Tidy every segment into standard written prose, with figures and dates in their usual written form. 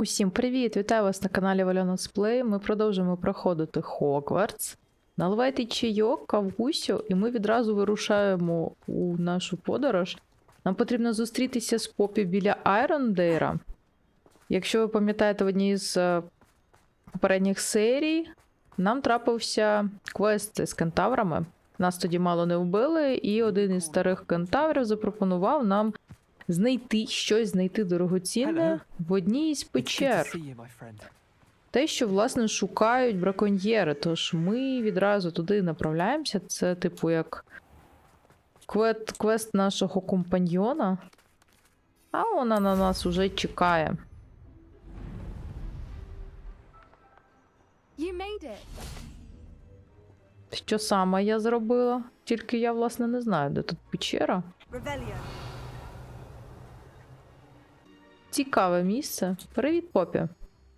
Усім привіт! Вітаю вас на каналі Валя. Ми продовжуємо проходити Hogwarts. Наливайте чайок, кавусю, і ми відразу вирушаємо у нашу подорож. Нам потрібно зустрітися з Попі біля Айрондейра. Якщо ви пам'ятаєте, в одній з попередніх серій нам трапився квест з кентаврами. Нас тоді мало не вбили, і один із старих кентаврів запропонував нам знайти дорогоцінне в одній із печер. Те, що, власне, шукають браконьєри. Тож ми відразу туди направляємося. Це, типу, як квест нашого компаньйона. А вона на нас уже чекає. Що саме я зробила? Тільки я, власне, не знаю, де тут печера. Цікаве місце. Привіт, Попі.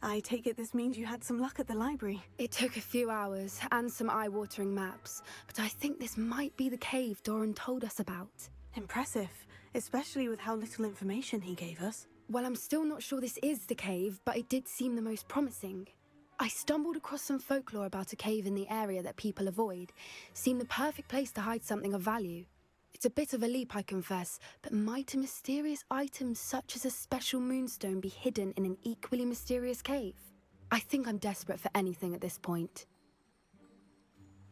I take it this means you had some luck at the library. It took a few hours and some eye-watering maps, but I think this might be the cave Doran told us about. Impressive, especially with how little information he gave us. Well, I'm still not sure this is the cave, but it did seem the most promising. I stumbled across some folklore about a cave in the area that people avoid. Seemed the perfect place to hide something of value. It's a bit of a leap, I confess, but might a mysterious item such as a special moonstone be hidden in an equally mysterious cave? I think I'm desperate for anything at this point.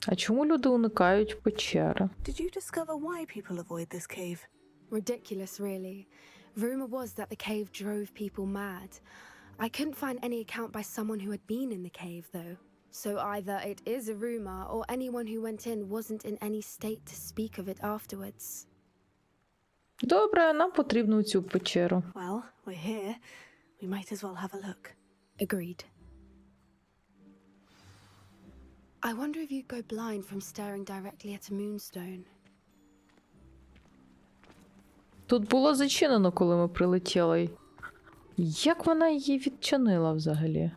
А чому люди уникають печери? Did you discover why people avoid this cave? Ridiculous, really. Rumor was that the cave drove people mad. I couldn't find any account by someone who had been in the cave, though. So either it is a rumor, or anyone who went in wasn't in any state to speak of it afterwards. Добре, нам потрібно цю печеру. Well, we're here. We might as well have a look. Agreed. I wonder if you'd go blind from staring directly at a moonstone. Тут було зачинено, коли ми прилетіли. Як вона її відчинила взагалі?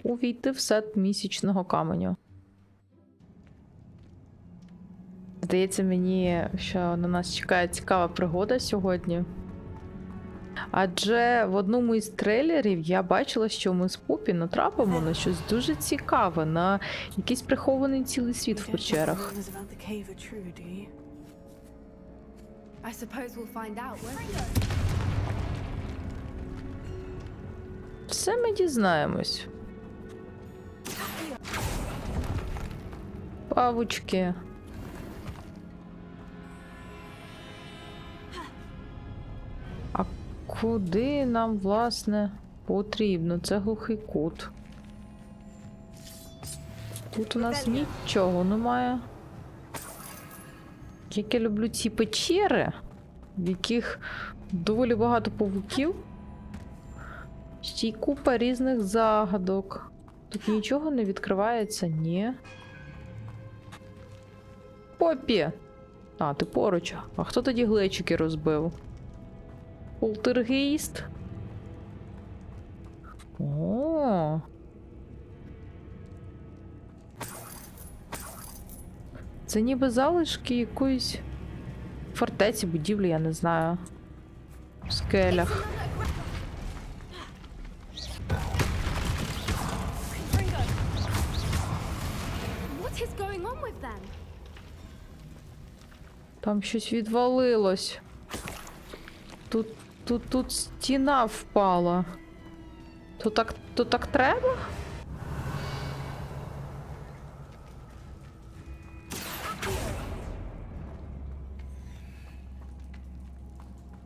Увійти в сет місячного каменю. Здається мені, що на нас чекає цікава пригода сьогодні. Адже в одному із трейлерів я бачила, що ми з Попі натрапимо на щось дуже цікаве, на якийсь прихований цілий світ в печерах. I suppose we'll find out, won't we? Все ми дізнаємось. Павучки. А куди нам, власне, потрібно? Це глухий кут. Тут у нас нічого немає. Як я люблю ці печери, в яких доволі багато павуків. Ще й купа різних загадок. Тут нічого не відкривається, ні. Попі! А, ти поруч. А хто тоді глечики розбив? Полтергейст? О. Це ніби залишки якоїсь фортеці, будівлі, я не знаю. В скелях. Там щось відвалилось. Тут стіна впала. То так треба?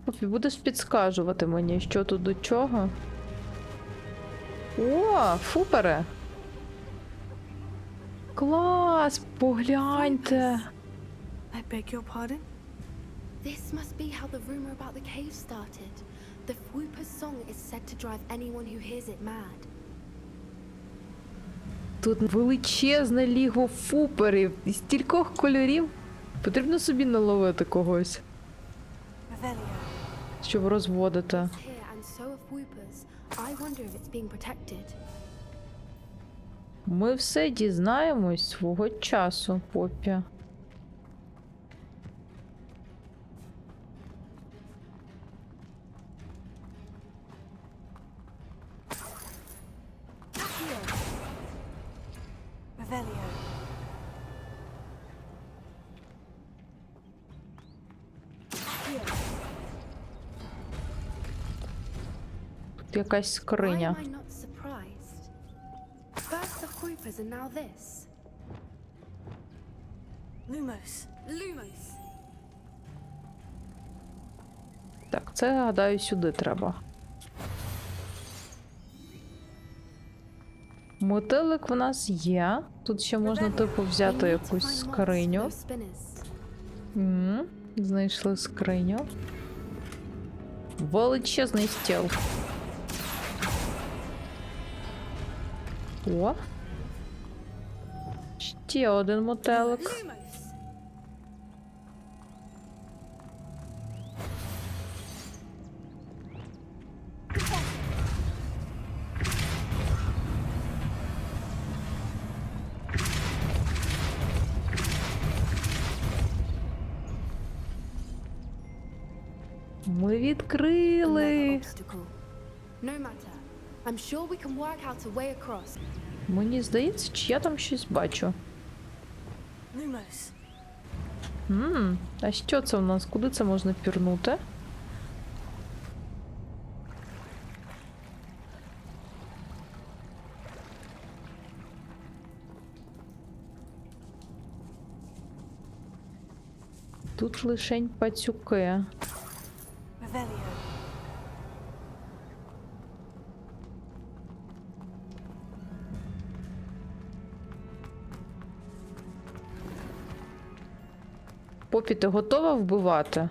Попі, будеш підскажувати мені, що тут до чого? О, фупере! Клас! Погляньте! I beg your pardon? This must be how the rumor about the cave started. The Whooper's song is said to drive anyone who hears it mad. Тут величезне лігво фуперів із стількох кольорів. Потрібно собі наловити когось, щоб розводити. Here and so of Whoopers. I wonder if it's being protected. Ми все дізнаємось свого часу, Попі. Revelio. Тут якась Why скриня. am I not surprised? First the Hoopers and now this. Lumos. Lumos. Так, це, гадаю, сюди треба. Мотилик в нас є. Тут ще можна, типу, взяти We need to якусь find moths for скриню. those spinners. Знайшли скриню. Величезний стіл. О! Ще один мотелик. Lumos. Ми Another відкрили. obstacle. No matter. I'm sure we can work out a way across. Мені здається, чи я там щось бачу. Lumos. А що це у нас? Куди це можна пірнути? Тут лишень пацюки. Revelio. Попі, ти готова вбивати?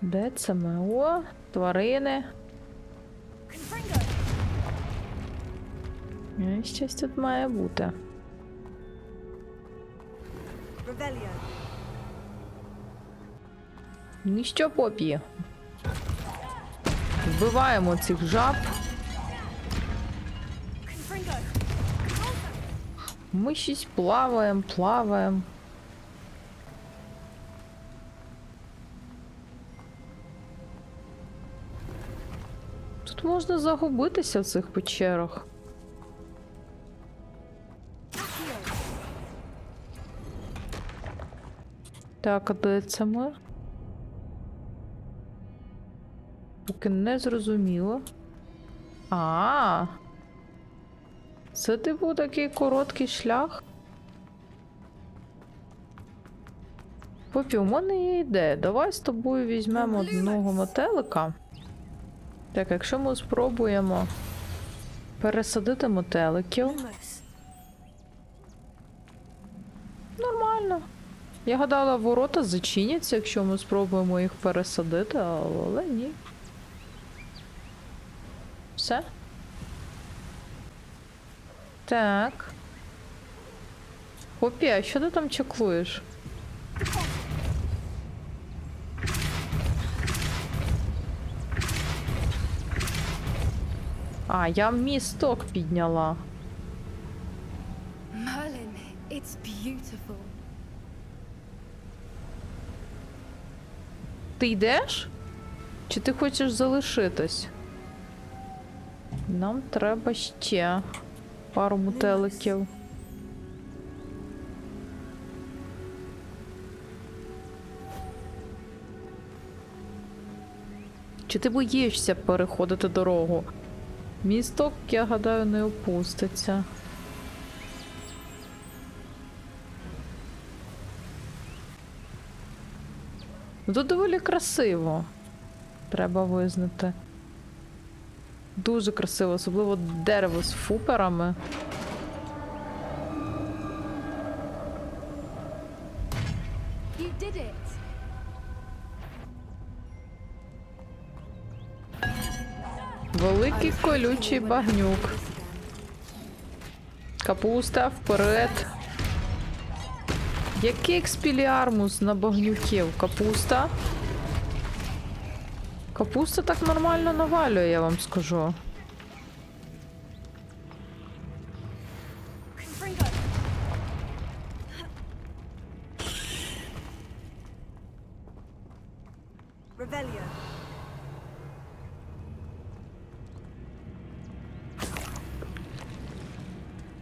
Де це ми? О, тварини. Confringo. Щось тут має бути. Revelio. Ну що, Попі? Вбиваємо цих жаб. Confringo. Ми щось плаваємо. Тут можна загубитися в цих печерах. Так, а де це ми? Поки не зрозуміло. Це типу такий короткий шлях. Попі, у мене є ідея. Давай з тобою візьмемо одного мотелика. Так, якщо ми спробуємо пересадити мотеликів. Lumos. Нормально. Я гадала, ворота зачиняться, якщо ми спробуємо їх пересадити, але ні. Все? Так. Попі, а що ти там чеклуєш? Я місток підняла. Merlin, it's beautiful. Ти йдеш? Чи ти хочеш залишитись? Нам треба ще пару мотеликів. Чи ти боїшся переходити дорогу? Місток, я гадаю, не опуститься. Тут доволі красиво. Треба визнати. Дуже красиво, особливо дерево з фуперами. You did it. Великий колючий багнюк. Капуста, вперед. Який експіліармус на багнюків? Капуста. Капуста так нормально навалює, я вам скажу. Confringo. Revelio.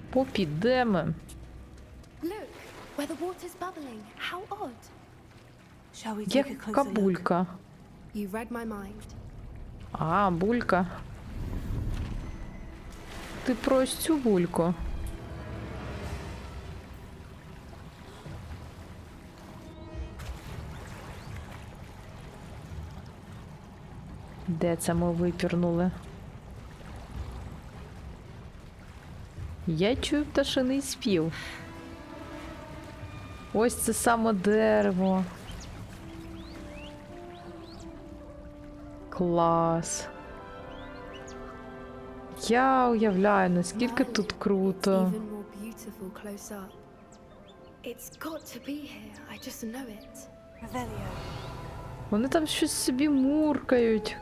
Попі, де ми? Look, where the water's bubbling. How odd. Shall we take a Яка closer look? булька? You read my mind. А, булька. Ти про ось цю бульку. Де це ми випірнули? Я чую пташиний спів. Ось це саме дерево. Клас. Я уявляю, наскільки Merlin, тут It's круто. even more beautiful close up. It's got to be here. I just know it. Revelio. Вони там щось собі муркають.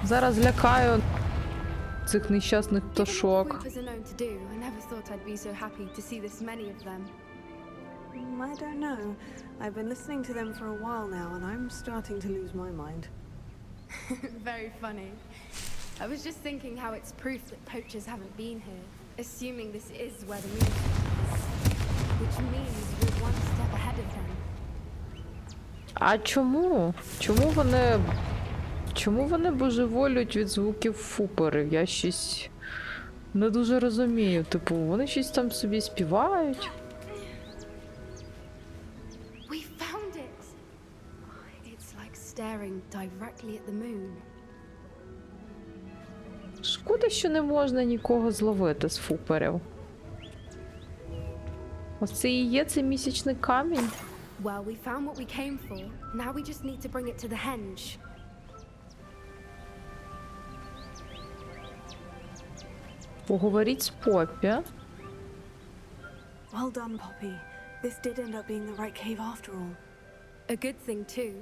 Зараз лякаю цих нещасних Given what пташок. groupers are known to do, I never thought I'd be so happy to see this many of them. I don't know. I've been listening to them for a while now, and I'm starting to lose my mind. Very funny. I was just thinking how it's proof that poachers haven't been here, assuming this is where the moon is, which means we're one step ahead of them. А чому? Чому вони божеволюють від звуків фуперів? Я щось не дуже розумію. Типу, вони щось там собі співають. We found it! It's like staring directly at the moon. Шкода, що не можна нікого зловити з фуперів. Ось це і є цей місячний камінь. Well, we found what we came for. Now we just need to bring it to the henge. Поговоріть з Поппі. Well done, Poppy. This did end up being the right cave after all. A good thing, too.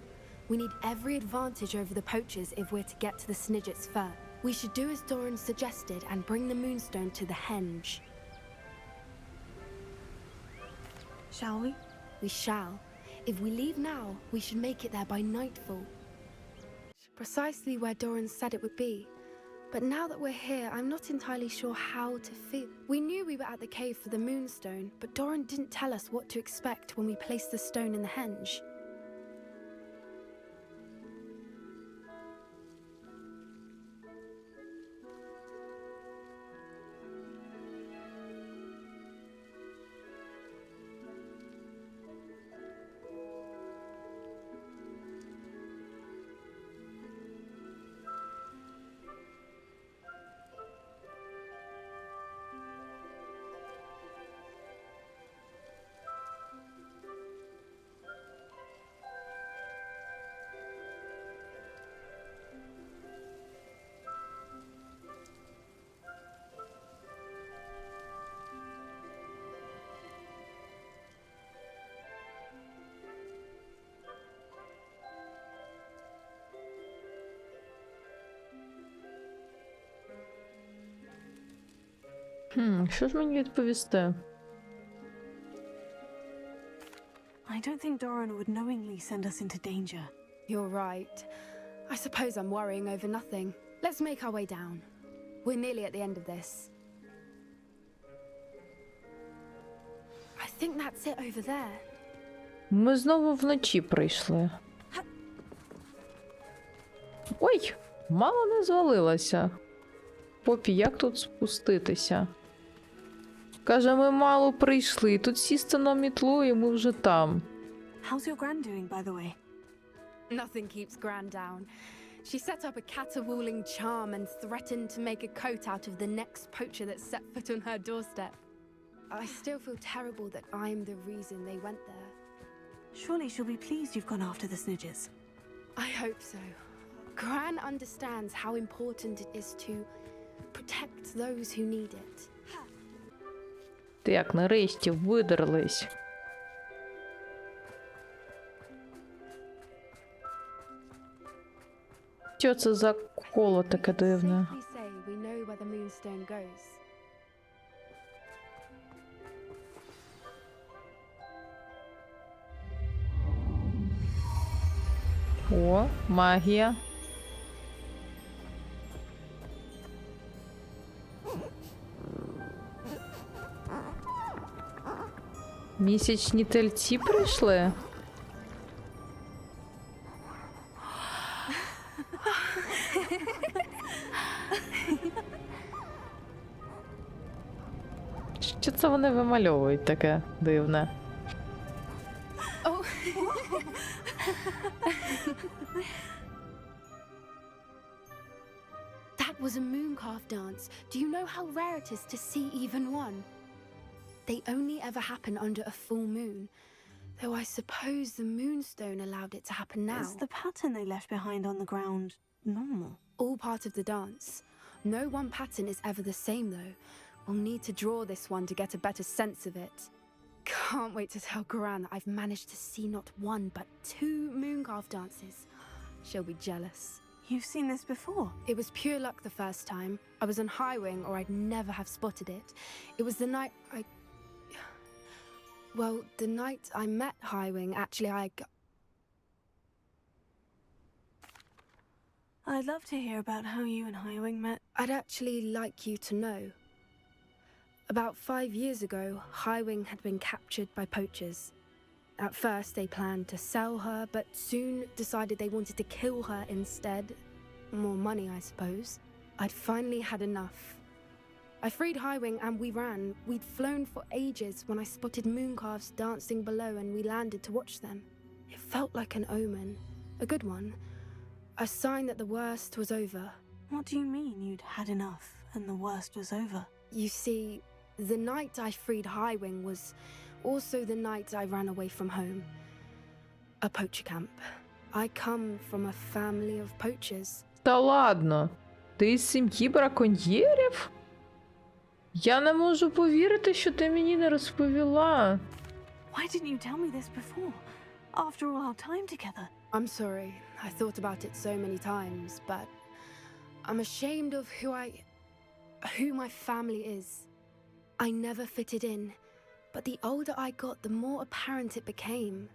We need every advantage over the poachers if we're to get to the Snidget's fur. We should do as Doran suggested and bring the moonstone to the henge. Shall we? We shall. If we leave now, we should make it there by nightfall. Precisely where Doran said it would be. But now that we're here, I'm not entirely sure how to feel. We knew we were at the cave for the moonstone, but Doran didn't tell us what to expect when we placed the stone in the henge. Що ж мені відповісти? I don't think Doran would knowingly send us into danger. You're right. I suppose I'm worrying over nothing. Let's make our way down. We're nearly at the end of this. I think that's it over there. Ми знову вночі прийшли. Ой, мало не звалилася. Попі, як тут спуститися? Каже, ми мало прийшли. Тут сісти на мітлу, і ми вже там. How's your gran doing, by the way? Nothing keeps Gran down. She set up a caterwauling charm and threatened to make a coat out of the next poacher that set foot on her doorstep. I still feel terrible that I'm the reason they went there. Surely she'll be pleased you've gone after the Snidgets. I hope so. Gran understands how important it is to protect those who need it. Так, нарешті видерлись. Що це за коло таке We can дивне? safely say we know where the moonstone goes. О, магія. Місячні тельці прийшли? Що це вони вимальовують таке дивне? Oh. That was a mooncalf dance. Do you know how rare it is to see even one? They only ever happen under a full moon. Though I suppose the moonstone allowed it to happen now. Is the pattern they left behind on the ground normal? All part of the dance. No one pattern is ever the same though. We'll need to draw this one to get a better sense of it. Can't wait to tell Gran that I've managed to see not one but 2 mooncalf dances. She'll be jealous. You've seen this before? It was pure luck the first time. I was on high wing or I'd never have spotted it. It was the night the night I met High Wing, actually I'd love to hear about how you and Highwing met. I'd actually like you to know. About 5 years ago, High Wing had been captured by poachers. At first, they planned to sell her, but soon decided they wanted to kill her instead. More money, I suppose. I'd finally had enough. I freed High Wing and we ran. We'd flown for ages when I spotted mooncalves dancing below and we landed to watch them. It felt like an omen. A good one. A sign that the worst was over. What do you mean you'd had enough and the worst was over? You see, the night I freed High Wing was also the night I ran away from home. A poacher camp. I come from a family of poachers. Та ладно, ти із сім'ї браконьєрів? Я не можу повірити, що ти мені не розповіла. Why didn't you tell me this before? After all our time together. I'm sorry. I thought about it so many times, but I'm ashamed of who my family is. I never fitted in, but the older I got, the more apparent it became.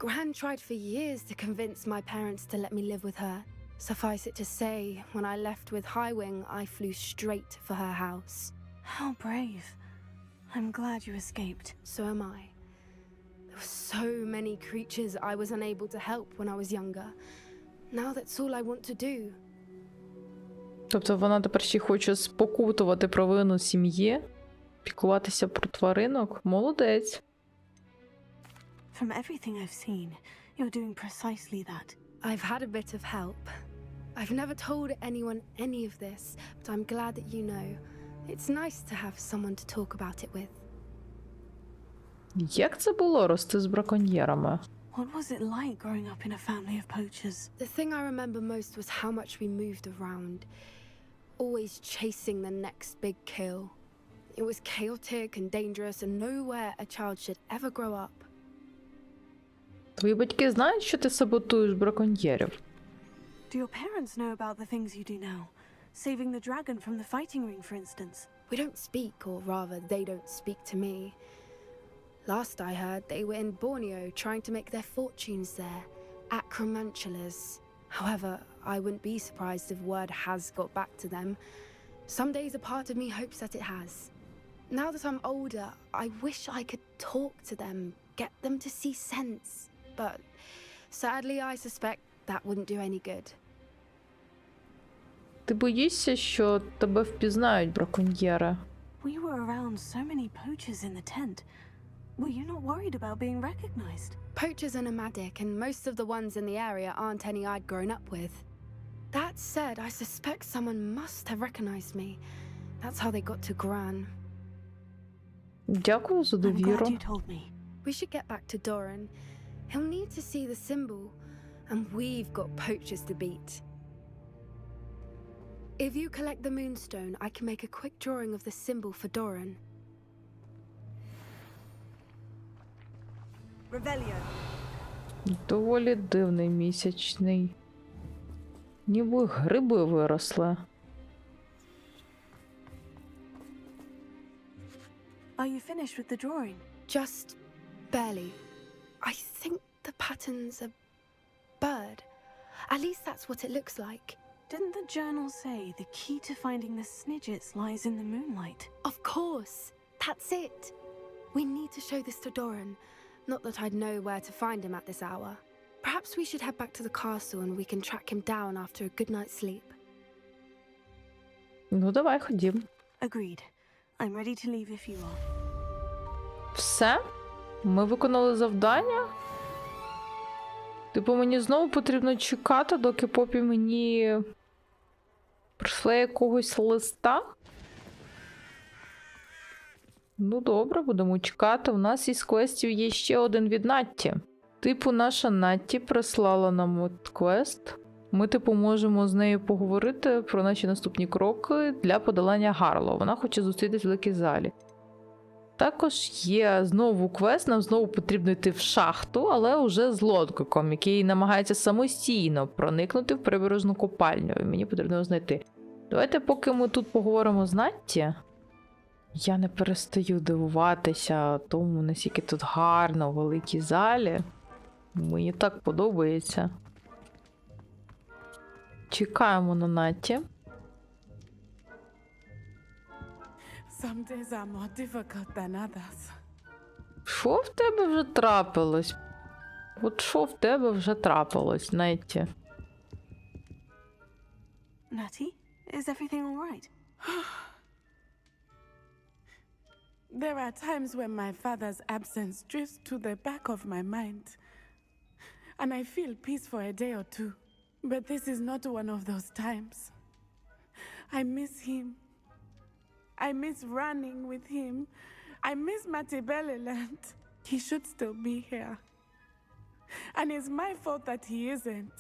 Gran tried for years to convince my parents to let me live with her. Suffice it to say, when I left with High Wing, I flew straight for her house. How brave. I'm glad you escaped. So am I. There were so many creatures I was unable to help when I was younger. Now that's all I want to do. Тобто вона тепер ще хоче спокутувати провину сім'ї, піклуватися про тваринок? Молодець. From everything I've seen, you're doing precisely that. I've had a bit of help. I've never told anyone any of this, but I'm glad that you know. It's nice to have someone to talk about it with. Як це було рости з браконьєрами? What was it like growing up in a family of poachers? The thing I remember most was how much we moved around, always chasing the next big kill. It was chaotic and dangerous and nowhere a child should ever grow up. Твої батьки знають, що ти саботуєш браконьєрів? Do your parents know about the things you do now? Saving the dragon from the fighting ring, for instance. We don't speak, or rather, they don't speak to me. Last I heard, they were in Borneo trying to make their fortunes there. Acromantulas. However, I wouldn't be surprised if word has got back to them. Some days a part of me hopes that it has. Now that I'm older, I wish I could talk to them, get them to see sense. But sadly, I suspect that wouldn't do any good. Ти боїшся, що тебе впізнають браконьєри? We were around so many poachers in the tent. Were you not worried about being recognized? Poachers are nomadic, and most of the ones in the area aren't any I'd grown up with. That said, I suspect someone must have recognized me. That's how they got to Gran. Дякую за I'm glad довіру. you told me. We should get back to Doran. He'll need to see the symbol, and we've got poachers to beat. If you collect the moonstone, I can make a quick drawing of the symbol for Doran. Revelio. Доволі дивний місячний. Ніби гриби виросли. Are you finished with the drawing? Just barely. I think the pattern's a bird. At least that's what it looks like. Didn't the journal say the key to finding the snidgets lies in the moonlight? Of course. That's it. We need to show this to Doran. Not that I'd know where to find him at this hour. Perhaps we should head back to the castle and we can track him down after a good night's sleep. Ну, давай, ходім. Agreed. I'm ready to leave if you are. Все? Ми виконали завдання? Типу, мені знову потрібно чекати, доки Попі мені прийшла якогось листа? Ну, добре, будемо чекати. У нас із квестів є ще один від Натті. Типу, наша Натті прислала нам от квест. Ми, типу, можемо з нею поговорити про наші наступні кроки для подолання Гарло. Вона хоче зустрітись в великій залі. Також є знову квест, нам знову потрібно йти в шахту, але вже з лодком, який намагається самостійно проникнути в прибережну копальню. І мені потрібно його знайти. Давайте, поки ми тут поговоримо з Натті. Я не перестаю дивуватися тому, наскільки тут гарно в великій залі. Мені так подобається. Чекаємо на Натті. Some days are more difficult than others. Що в тебе вже трапилось? От що в тебе вже трапилось, Натті? Natty, is everything all right? There are times when my father's absence drifts to the back of my mind, and I feel peace for a day or two. But this is not one of those times. I miss him. I miss running with him. I miss Matibeleland. He should still be here. And it's my fault that he isn't.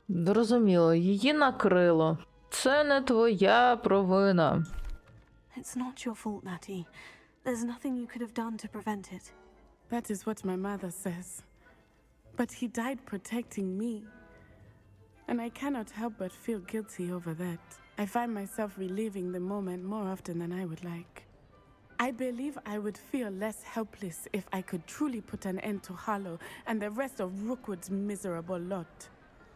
Зрозуміло, її накрило. Це не твоя провина. It's not your fault, Natty. There's nothing you could have done to prevent it. That is what my mother says. But he died protecting me. And I cannot help but feel guilty over that. I find myself reliving the moment more often than I would like. I believe I would feel less helpless if I could truly put an end to Harlow and the rest of Rookwood's miserable lot.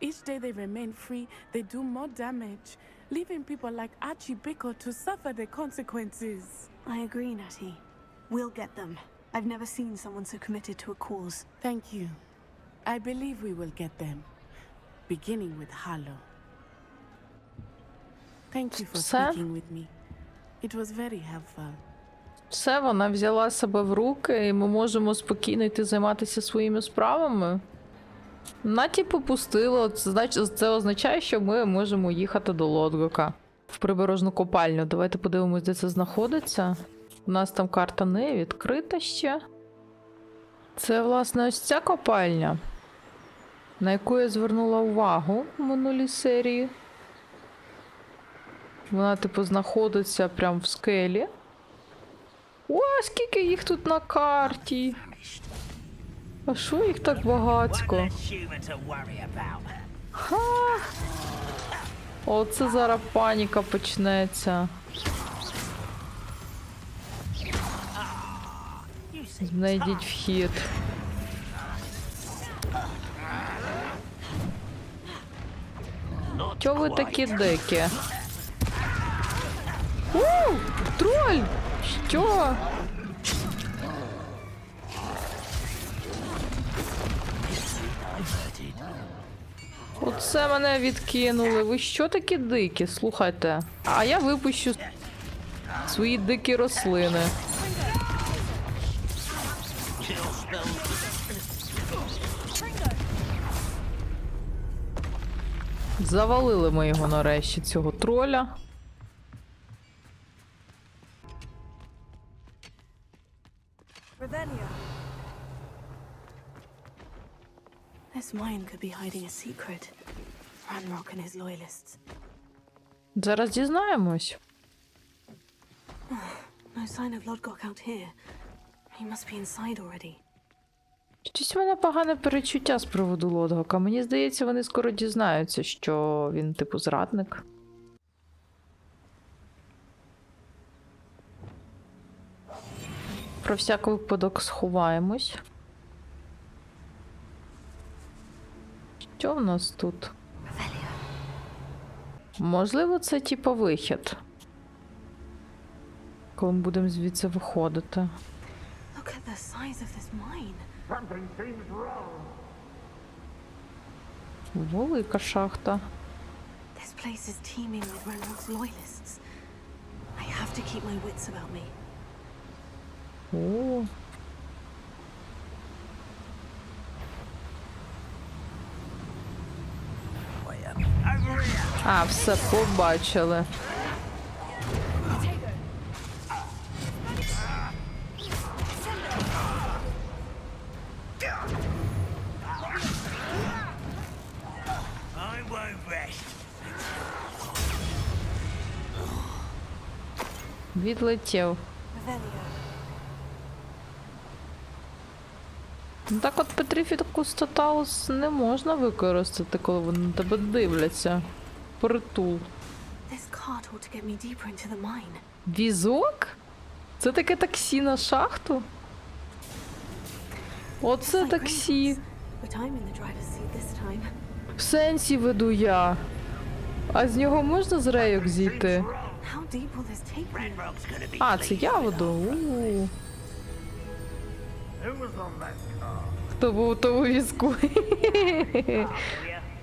Each day they remain free, they do more damage, leaving people like Archie Bickle to suffer the consequences. I agree, Natty. We'll get them. I've never seen someone so committed to a cause. Thank you. I believe we will get them, beginning with Harlow. Thank you for speaking with me. It was very helpful. Все, вона взяла себе в руки, і ми можемо спокійно йти займатися своїми справами. Наті попустило. Це означає, що ми можемо їхати до Лодгока. В прибережну копальню. Давайте подивимось, де це знаходиться. У нас там карта не відкрита ще. Це, власне, ось ця копальня, на яку я звернула увагу в минулій серії. Вона, типу, знаходиться прямо в скелі. О, скільки їх тут на карті! А що їх так багацько? Ха! Оце зараз паніка почнеться. Знайдіть вхід. Чо ви такі дикі? У! Троль! Що? Оце мене відкинули. Ви що такі дикі? Слухайте. А я випущу свої дикі рослини. Завалили ми його нарешті, цього троля. Revelio. This mine could be hiding a secret. Ranrock and his loyalists. Зараз дізнаємось. No sign of Lodgok out here. He must be inside already. Щось у мене погане перечуття з приводу Лодгока. Мені здається, вони скоро дізнаються, що він, типу, зрадник. Про всяк випадок сховаємось. Що в нас тут? Можливо, це типу вихід. Коли ми будемо звідси виходити. Look at the size of this mine. Something seems wrong. Велика шахта. This place is teeming with Reynolds loyalists. I have to keep my wits about me. О. А, все, побачили. Відлетів. Revelio. Ну так от Петрифіку статус не можна використати, коли вони на тебе дивляться. Притул. This cart ought to get me deeper into the mine. Візок? Це таке таксі на шахту? Оце Like таксі. Reynolds, but I'm in the driver's seat this time. В сенсі веду я. А з нього можна з рейок зійти? How deep will this take me? А, це я веду. У-у. Who was on that car? Хто був у тому візку?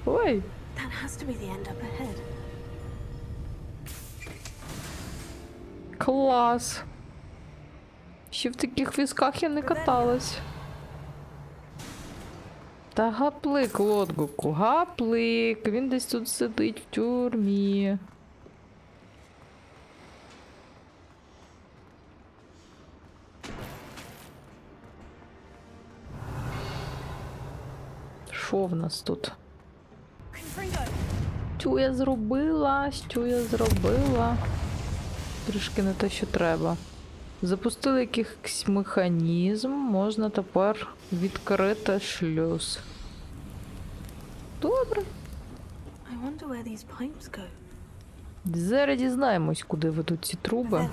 Ой. That has to be the end up ahead. Клас. Ще в таких візках я не каталась. Та гаплик, Лотгуку, гаплик. Він десь тут сидить в тюрмі. Що в нас тут? Що я зробила? Що я зробила? Трішки не те, що треба. Запустили якийсь механізм, можна тепер відкрити шлюз. Добре. I wonder where these pipes go. Зараз дізнаємось, куди ведуть ці труби. Revelio.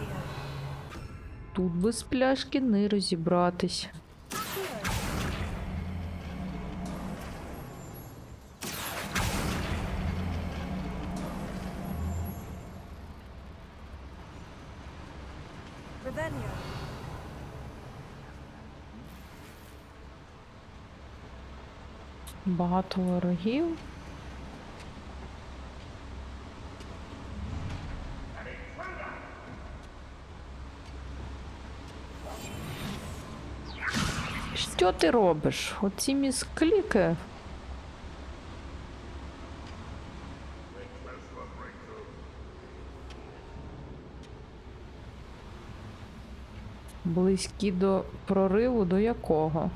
Тут без пляшки не розібратись. Revelio. Багато ворогів. Що ти робиш? Оці мізкліки. Близькі до прориву до якого?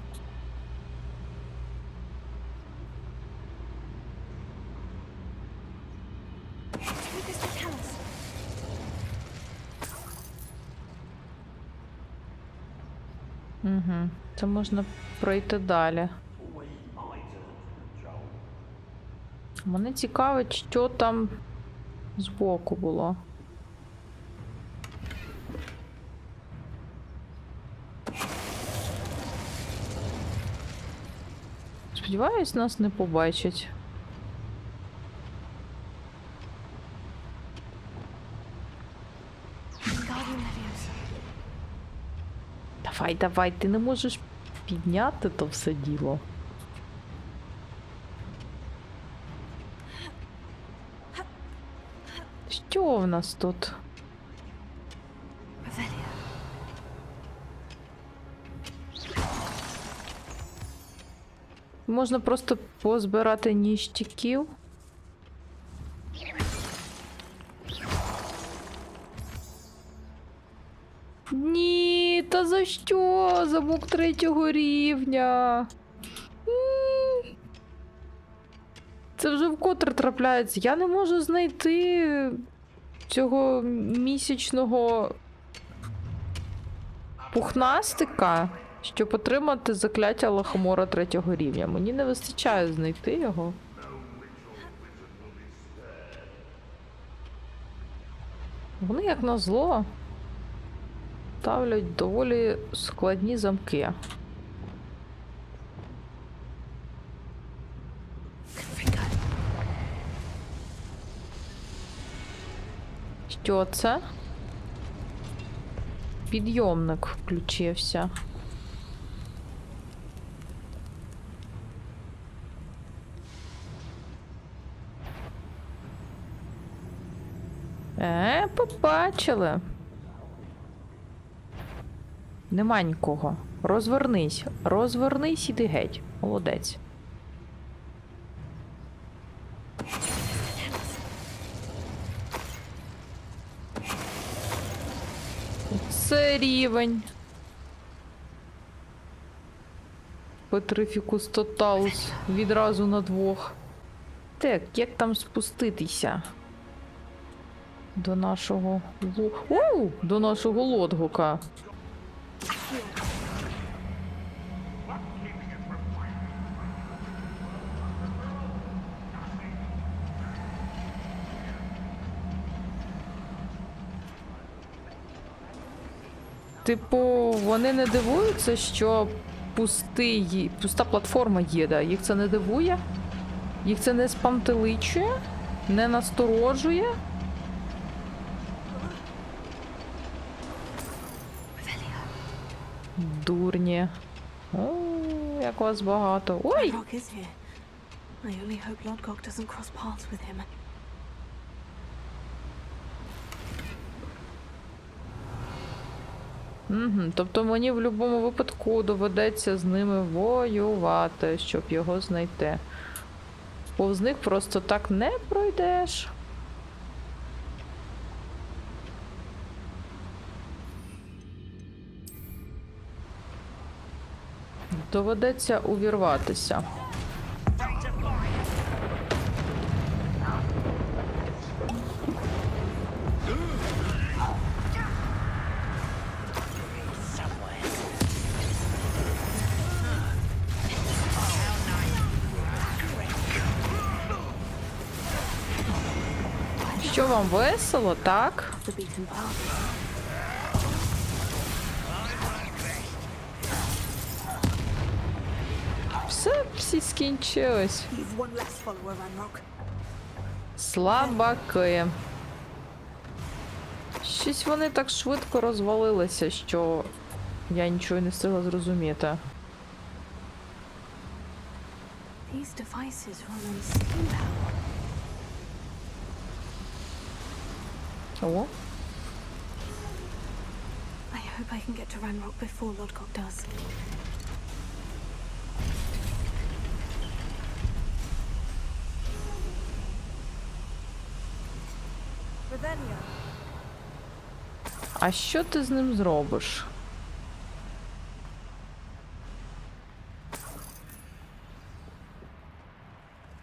Угу. Це можна пройти далі. Мене цікавить, що там збоку було. Сподіваюсь, нас не побачать. Wingardium Leviosa. Давай, давай, ти не можеш підняти то все діло. Що в нас тут? Revelio. Можна просто позбирати ніштяків. Ні, та за що? Замок 3-го рівня. Це вже вкотре трапляється. Я не можу знайти цього місячного пухнастика, щоб отримати закляття лахомора 3-го рівня. Мені не вистачає знайти його. Вони, як назло, ставлять доволі складні замки. Що це? Підйомник включився. Побачили. Нема нікого. Розвернись. Розвернись, іди геть. Молодець. Це рівень. Петрифікус Тоталус. Відразу на двох. Так, як там спуститися? До нашого... До нашого лотгука. Типу, вони не дивуються, що пуста платформа їде. Їх це не дивує? Їх це не спантеличує? Не насторожує? Дурні. О, як вас багато. Ой! Rock is here. I only hope Lodgok doesn't cross paths with him. Угу, тобто мені в будь-якому випадку доведеться з ними воювати, щоб його знайти. Повз них просто так не пройдеш. Доведеться увірватися. Що вам весело, так? The beaten path. Всі скінчилось. You've one less follower, Ranrock. Слабаки. Щось вони так швидко розвалилися, що я нічого не встигла зрозуміти. These devices run on steam power. О, I hope I can get to Ranrock before Lodgok does. Revelio. а що ти з ним зробиш?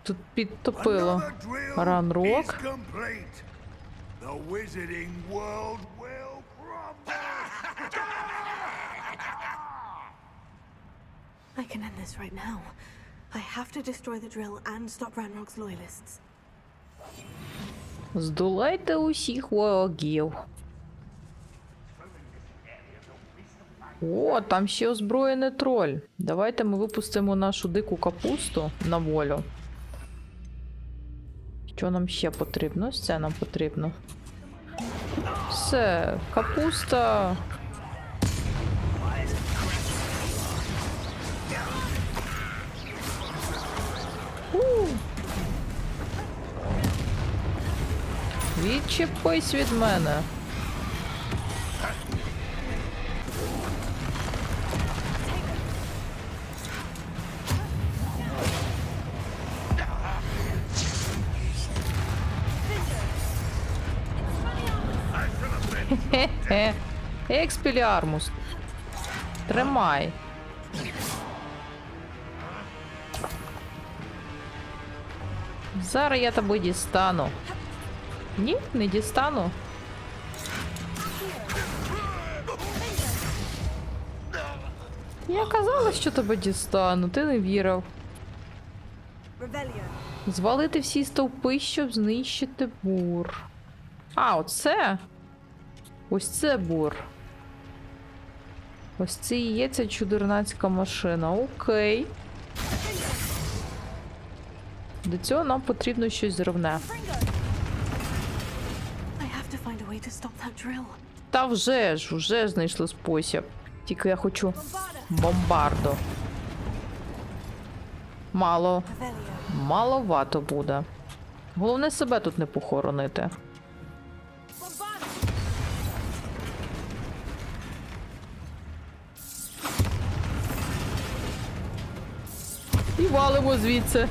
Тут підтопило. Ранрок. The wizarding world will crumble. I can end this right now. I have to destroy the drill and stop Ranrock's loyalists. Здолайте усіх ворогів. О, там ще озброєний троль. Давайте ми випустимо нашу дику капусту на волю. Що нам ще потрібно? Ось це нам потрібно. Все, капуста. Відчепись від мене. Хе-хе. Експіліармус. Тримай. Зараз я тебе дістану. Ні, не дістану. Я казала, що тебе дістану, ти не вірив. Revelio. Звалити всі стовпи, щоб знищити бур. А, оце? Ось це бур. Ось це і є ця чудернацька машина. Окей. До цього нам потрібно щось зривне. I have to find a way to stop that drill. Та вже знайшли спосіб. Тільки я хочу бомбардо. Мало. Revelio. Маловато буде. Головне себе тут не похоронити. І валимо звідси.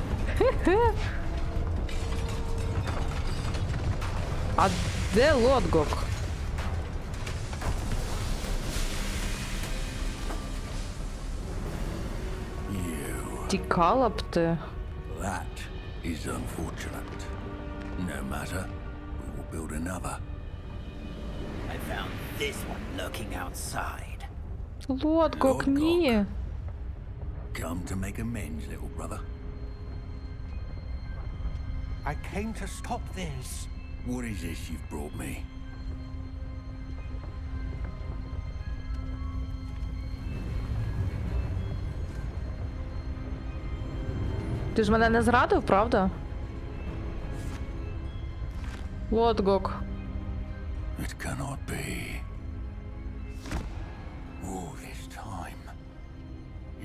А де Лодгок? Тікала б ти. That is unfortunate. No matter, we will build another. I found this one lurking outside. Лодгок, ні. Come to make amends, little brother. I came to stop this. What is this you've brought me? Ти ж мене не зрадив, правда? Лодгок. It cannot be. All this time.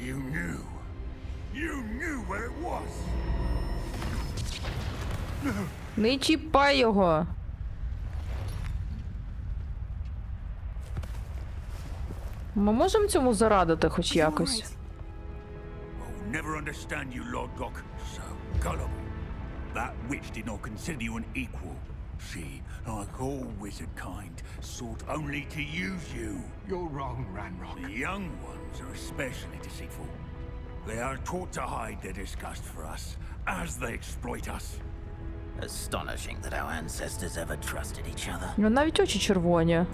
You knew. You knew where it was. Не чіпай його. Ми можемо цьому зарадити хоч якось? I'll never understand you, Lord Gok. So gullible. That witch did not consider you an equal. She, like all wizard kind, sought only to use you. You're wrong, Ranrock. The young ones are especially deceitful. They are taught to hide their disgust for us as they exploit us. Astonishing that our ancestors ever trusted each other. Ну, навіть очі червоні. All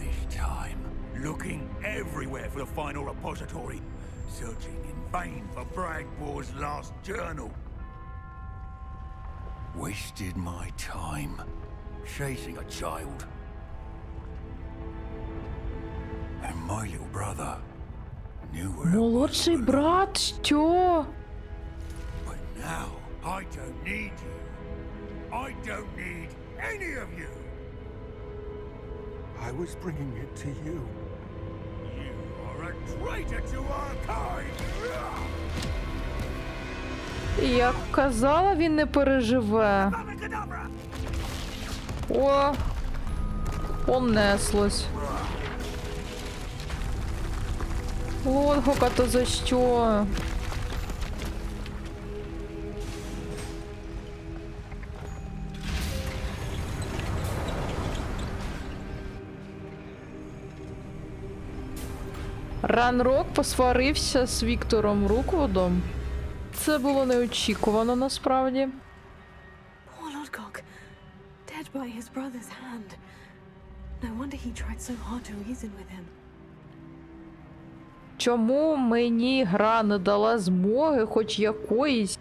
this time, looking everywhere for the final repository, searching in vain for Bragbor's last journal. Wasted my time chasing a child. And my little brother knew where it was. Молодший брат, що? But now I don't need you. I don't need any of you. I was bringing it to you. You are a traitor to our kind. Як казала, він не переживе. О, понеслось. Лодгока, то за що? Ранрок посварився з Віктором Руквудом. Це було неочікувано насправді. Poor Lodgok, dead by his brother's hand. No wonder he tried so hard to reason with him. Чому мені гра не дала змоги хоч якоїсь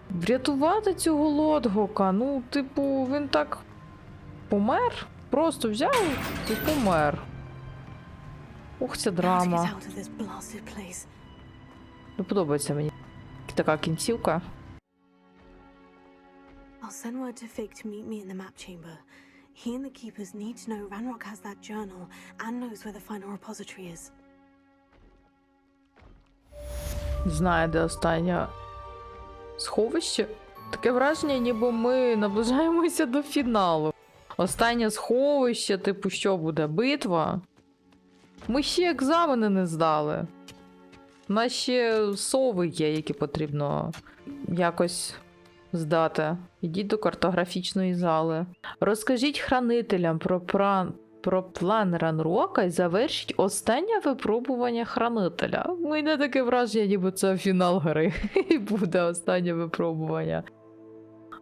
врятувати цього Лодгока? Ну, типу, він так помер? Просто взяв і помер. Ох, ця How to драма. get out of this blasted place. Не подобається мені така кінцівка. I'll send word to Fig to meet me in the map chamber. He and the keepers need to know Ranrock has that journal and knows where the final repository is. Знає, де останнє сховище. Таке враження, ніби ми наближаємося до фіналу. Останнє сховище, типу, що буде? Битва? Ми ще екзамени не здали. У нас ще сови є, які потрібно якось здати. Ідіть до картографічної зали. Розкажіть хранителям про план Ранрока і завершіть останнє випробування хранителя. У мене таке враження, ніби це фінал гри. І буде останнє випробування.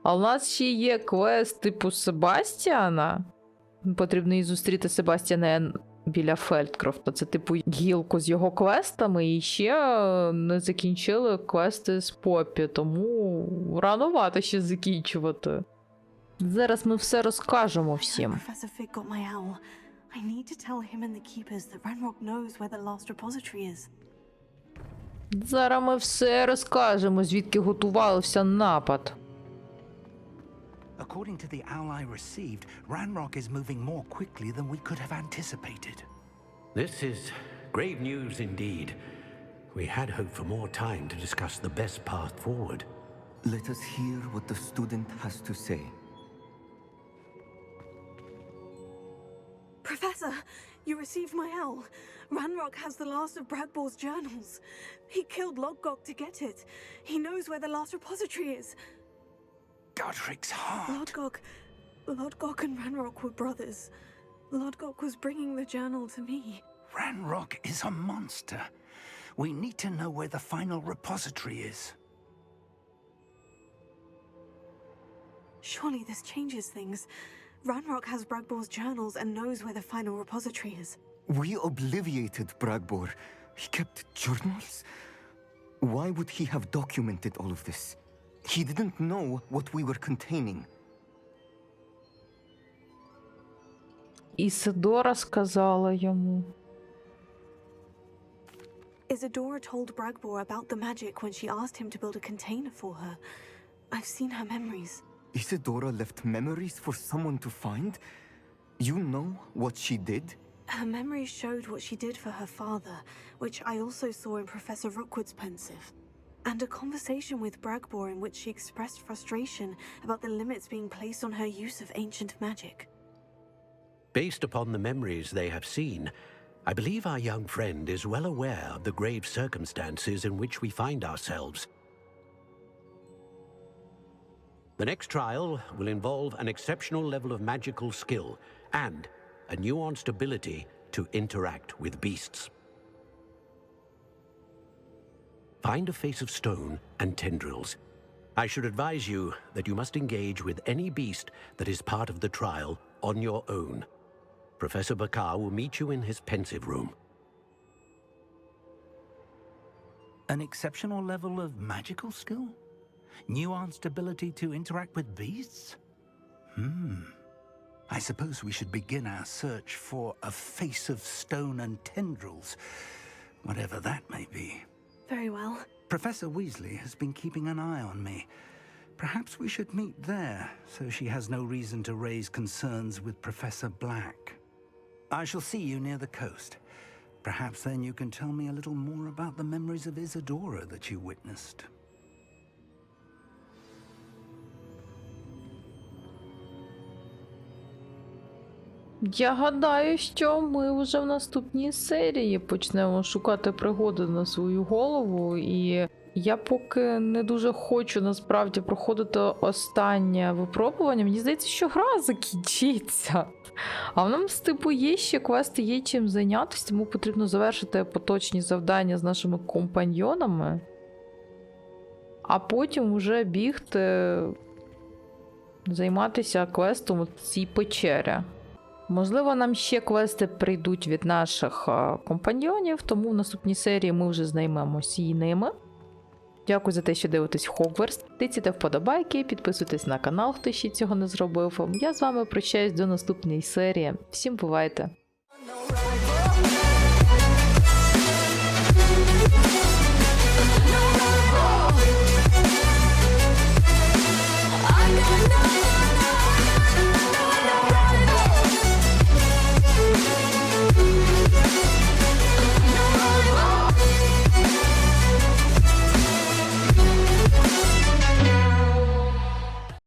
А у нас ще є квест типу Себастіана. Потрібно і зустріти Себастіана біля Фельдкрофта. Це типу гілку з його квестами. І ще не закінчили квести з Поппі. Тому ранувато ще закінчувати. Зараз ми все розкажемо всім. Professor Fig got my owl. I need to tell him and the keepers that Ranrock knows where the last repository is. Зараз ми все розкажемо, звідки готувався напад. According to the owl I received, Ranrock is moving more quickly than we could have anticipated. This is grave news indeed. We had hoped for more time to discuss the best path forward. Let us hear what the student has to say. Professor, You received my L. Ranrock has the last of Bragbor's journals. He killed Lodgok to get it. He knows where the last repository is. Godric's heart. Lodgok and Ranrock were brothers. Lodgok was bringing the journal to me. Ranrock is a monster. We need to know where the final repository is. Surely this changes things. Ranrock has Bragbor's journals and knows where the final repository is. We obliviated Bragbor. He kept journals? Why would he have documented all of this? He didn't know what we were containing. Ісидора сказала йому. Isadora told Bragbor about the magic when she asked him to build a container for her. I've seen her memories. Isidora left memories for someone to find? You know what she did? Her memories showed what she did for her father, which I also saw in Professor Rookwood's pensive. And a conversation with Bragbor in which she expressed frustration about the limits being placed on her use of ancient magic. Based upon the memories they have seen, I believe our young friend is well aware of the grave circumstances in which we find ourselves. The next trial will involve an exceptional level of magical skill and a nuanced ability to interact with beasts. Find a face of stone and tendrils. I should advise you that you must engage with any beast that is part of the trial on your own. Professor Bakar will meet you in his pensive room. An exceptional level of magical skill? Nuanced ability to interact with beasts? I suppose we should begin our search for a face of stone and tendrils, whatever that may be. Very well. Professor Weasley has been keeping an eye on me. Perhaps we should meet there, so she has no reason to raise concerns with Professor Black. I shall see you near the coast. Perhaps then you can tell me a little more about the memories of Isadora that you witnessed. Я гадаю, що ми вже в наступній серії почнемо шукати пригоди на свою голову, і я поки не дуже хочу насправді проходити останнє випробування. Мені здається, що гра закінчиться. А в нас, типу, є ще квести, є чим зайнятися, тому потрібно завершити поточні завдання з нашими компаньйонами, а потім вже бігти, займатися квестом у цій печері. Можливо, нам ще квести прийдуть від наших компаньйонів, тому в наступній серії ми вже займемося і ними. Дякую за те, що дивитесь Hogwarts. Тицяйте вподобайки, підписуйтесь на канал, хто ще цього не зробив. Я з вами прощаюсь до наступної серії. Всім бувайте!